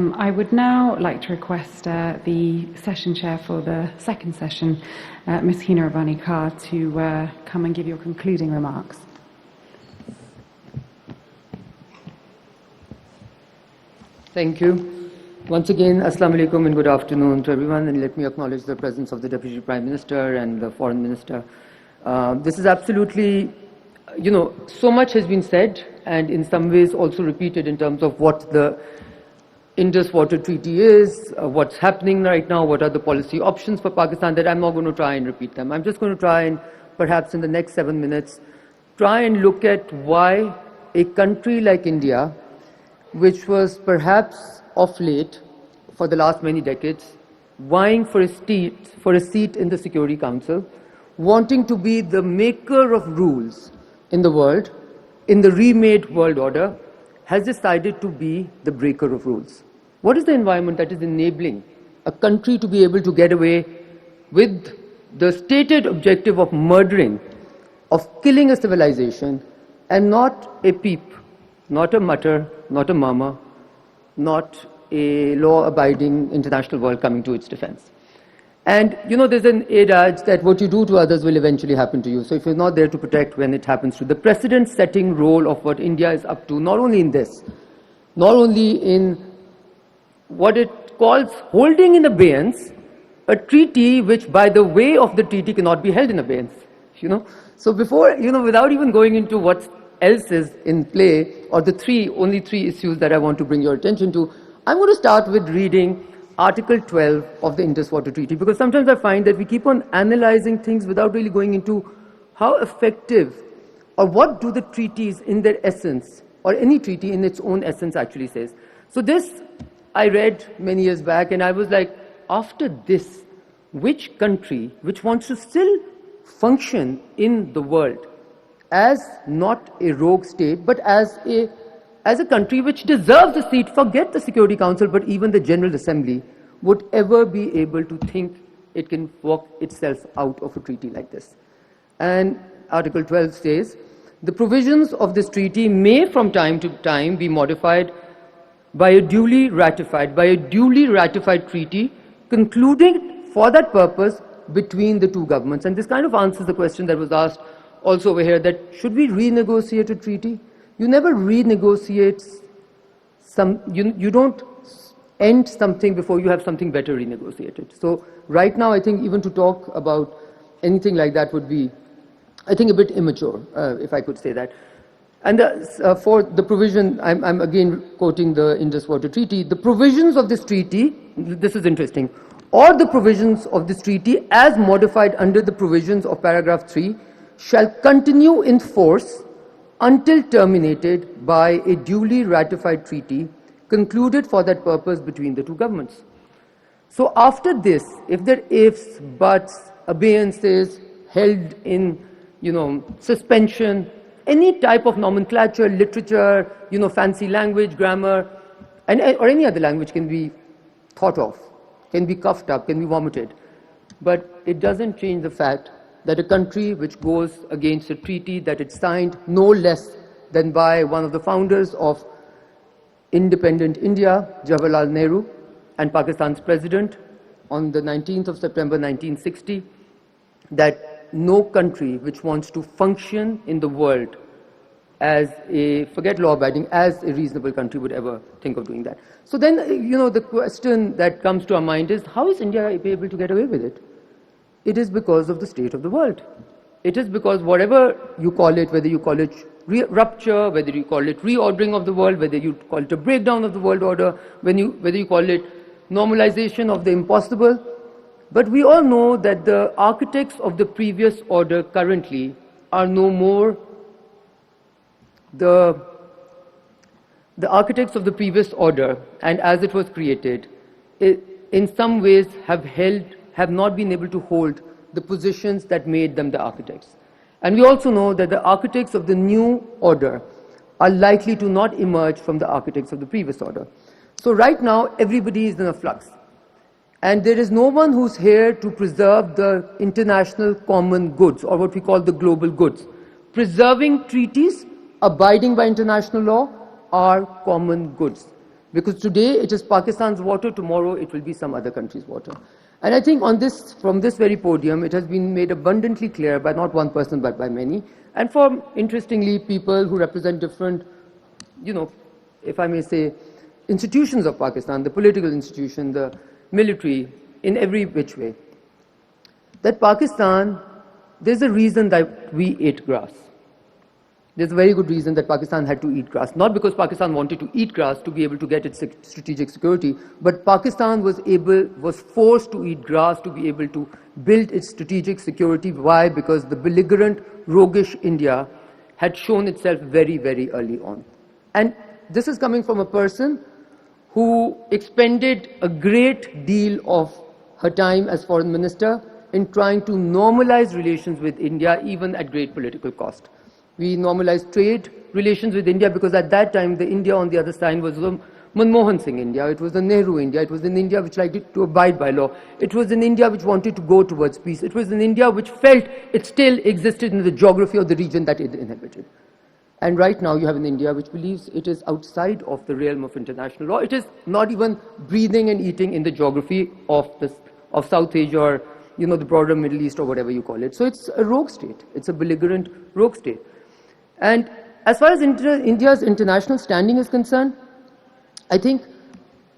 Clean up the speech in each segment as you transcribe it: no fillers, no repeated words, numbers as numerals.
I would now like to request the session chair for the second session, Ms. Hina Rabbani Khar, to come and give your concluding remarks. Thank you. Once again, Assalamu alaikum and good afternoon to everyone, and let me acknowledge the presence of the Deputy Prime Minister and the Foreign Minister. This is absolutely, so much has been said and in some ways also repeated in terms of what the Indus Waters Treaty is, what's happening right now, what are the policy options for Pakistan, that I'm not going to try and repeat them. I'm just going to try and, perhaps in the next 7 minutes, try and look at why a country like India, which was perhaps of late, for the last many decades, vying for a seat in the Security Council, wanting to be the maker of rules in the world, in the remade world order, has decided to be the breaker of rules. What is the environment that is enabling a country to be able to get away with the stated objective of murdering, of killing a civilization, and not a peep, not a mutter, not a murmur, not a law-abiding international world coming to its defense? And there's an adage that what you do to others will eventually happen to you. So if you're not there to protect when it happens to you, the precedent-setting role of what India is up to, not only in this, not only in what it calls holding in abeyance a treaty which, by the way of the treaty, cannot be held in abeyance. So before, without even going into what else is in play, or the only three issues that I want to bring your attention to, I'm going to start with reading Article 12 of the Indus Waters Treaty, because sometimes I find that we keep on analyzing things without really going into how effective, or what do the treaties in their essence, or any treaty in its own essence actually says. So this I read many years back, and I was like, after this, which country which wants to still function in the world as not a rogue state, but as a country which deserves a seat, forget the Security Council, but even the General Assembly, would ever be able to think it can work itself out of a treaty like this? And Article 12 says, the provisions of this treaty may from time to time be modified by a duly ratified treaty concluding for that purpose between the two governments. And this kind of answers the question that was asked also over here, that should we renegotiate a treaty? You never renegotiate you don't end something before you have something better renegotiated. So right now, I think even to talk about anything like that would be, I think, a bit immature, if I could say that. And for the provision, I'm again quoting the Indus Waters Treaty, the provisions of this treaty, this is interesting, or the provisions of this treaty as modified under the provisions of paragraph 3 shall continue in force until terminated by a duly ratified treaty concluded for that purpose between the two governments. So after this, if there are ifs, buts, abeyances, held in, suspension, any type of nomenclature, literature, fancy language, grammar, or any other language can be thought of, can be coughed up, can be vomited. But it doesn't change the fact that a country which goes against a treaty that it signed no less than by one of the founders of independent India, Jawaharlal Nehru, and Pakistan's president on the 19th of September 1960, that no country which wants to function in the world as forget law-abiding, as a reasonable country would ever think of doing that. So then, the question that comes to our mind is, how is India able to get away with it? It is because of the state of the world. It is because whatever you call it, whether you call it rupture, whether you call it reordering of the world, whether you call it a breakdown of the world order, whether you call it normalization of the impossible, but we all know that the architects of the previous order currently are no more the architects of the previous order, and as it was created, in some ways have not been able to hold the positions that made them the architects. And we also know that the architects of the new order are likely to not emerge from the architects of the previous order. So right now, everybody is in a flux. And there is no one who's here to preserve the international common goods, or what we call the global goods. Preserving treaties, abiding by international law, are common goods. Because today it is Pakistan's water, tomorrow it will be some other country's water. And I think on this, from this very podium, it has been made abundantly clear by not one person but by many, and for, interestingly, people who represent different, if I may say, institutions of Pakistan, the political institution, the military, in every which way, that Pakistan, there's a reason that we ate grass. There's a very good reason that Pakistan had to eat grass. Not because Pakistan wanted to eat grass to be able to get its strategic security, but Pakistan was forced to eat grass to be able to build its strategic security. Why? Because the belligerent, roguish India had shown itself very, very early on. And this is coming from a person who expended a great deal of her time as foreign minister in trying to normalize relations with India, even at great political cost. We normalized trade relations with India because at that time the India on the other side was the Manmohan Singh India, it was the Nehru India, it was an India which liked to abide by law, it was an India which wanted to go towards peace, it was an India which felt it still existed in the geography of the region that it inhabited. And right now you have an India which believes it is outside of the realm of international law. It is not even breathing and eating in the geography of South Asia or the broader Middle East or whatever you call it. So it's a rogue state. It's a belligerent rogue state. And as far as India's international standing is concerned, I think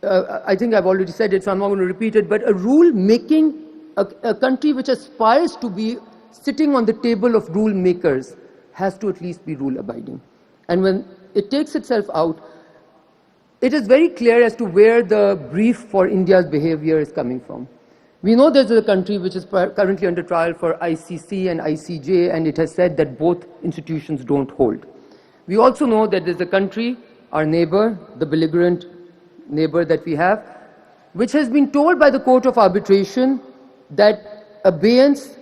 I've already said it, so I'm not going to repeat it, but a rule making, a country which aspires to be sitting on the table of rule makers has to at least be rule abiding. And when it takes itself out, it is very clear as to where the brief for India's behavior is coming from. We know there's a country which is currently under trial for ICC and ICJ, and it has said that both institutions don't hold. We also know that there's a country, our neighbor, the belligerent neighbor that we have, which has been told by the Court of Arbitration that abeyance,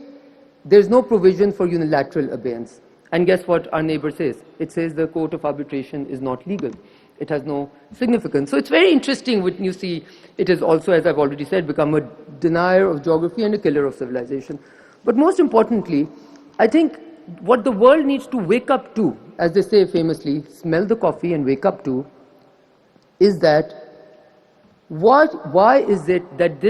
there's no provision for unilateral abeyance. And guess what our neighbor says? It says the Court of Arbitration is not legal. It has no significance. So it's very interesting when you see it is also, as I've already said, become a denier of geography and a killer of civilization. But most importantly, I think what the world needs to wake up to, as they say famously, smell the coffee and wake up to, is that why is it that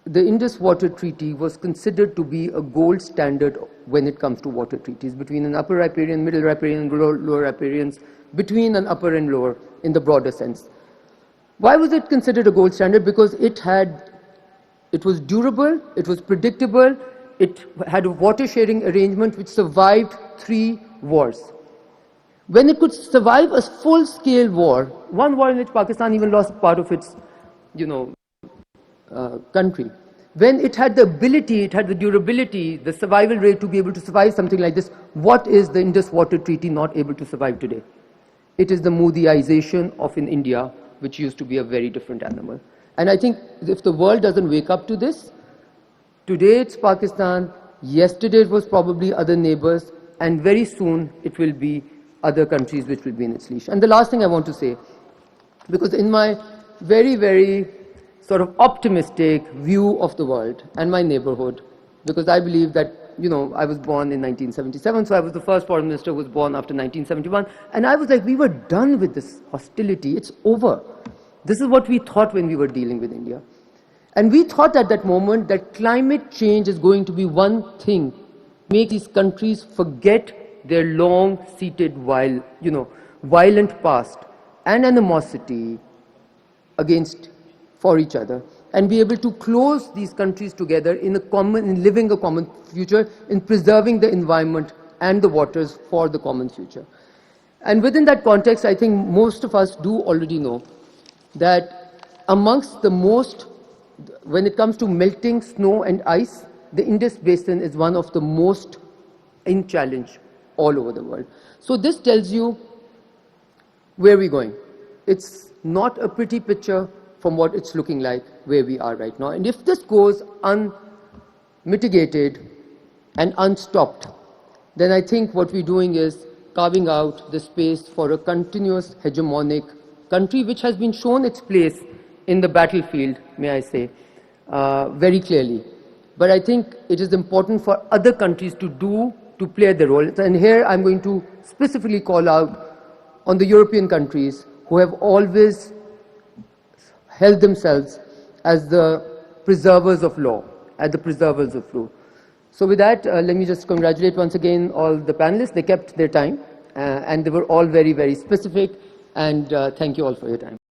the Indus Water Treaty was considered to be a gold standard when it comes to water treaties between an upper riparian, middle riparian, lower riparians, between an upper and lower in the broader sense. Why was it considered a gold standard? Because it was durable, it was predictable, it had a water sharing arrangement which survived 3 wars. When it could survive a full-scale war, one war in which Pakistan even lost part of its, country, when it had the ability, it had the durability, the survival rate to be able to survive something like this, what is the Indus Water Treaty not able to survive today? It is the Modiization of an India which used to be a very different animal. And I think if the world doesn't wake up to this, today it's Pakistan, yesterday it was probably other neighbors, and very soon it will be other countries which will be in its leash. And the last thing I want to say, because in my very, very sort of optimistic view of the world and my neighborhood, because I believe that, I was born in 1977, so I was the first foreign minister who was born after 1971, and I was like, we were done with this hostility, it's over. This is what we thought when we were dealing with India. And we thought at that moment that climate change is going to be one thing, make these countries forget their long-seated, violent past and animosity for each other, and be able to close these countries together in living a common future, in preserving the environment and the waters for the common future. And within that context, I think most of us do already know that amongst the most, when it comes to melting snow and ice, the Indus Basin is one of the most in challenge all over the world. So this tells you where we're going. It's not a pretty picture from what it's looking like where we are right now. And if this goes unmitigated and unstopped, then I think what we're doing is carving out the space for a continuous hegemonic country which has been shown its place in the battlefield, may I say, very clearly. But I think it is important for other countries to play their role. And here I'm going to specifically call out on the European countries who have always held themselves as the preservers of law, So with that, let me just congratulate once again all the panelists. They kept their time and they were all very, very specific, and thank you all for your time.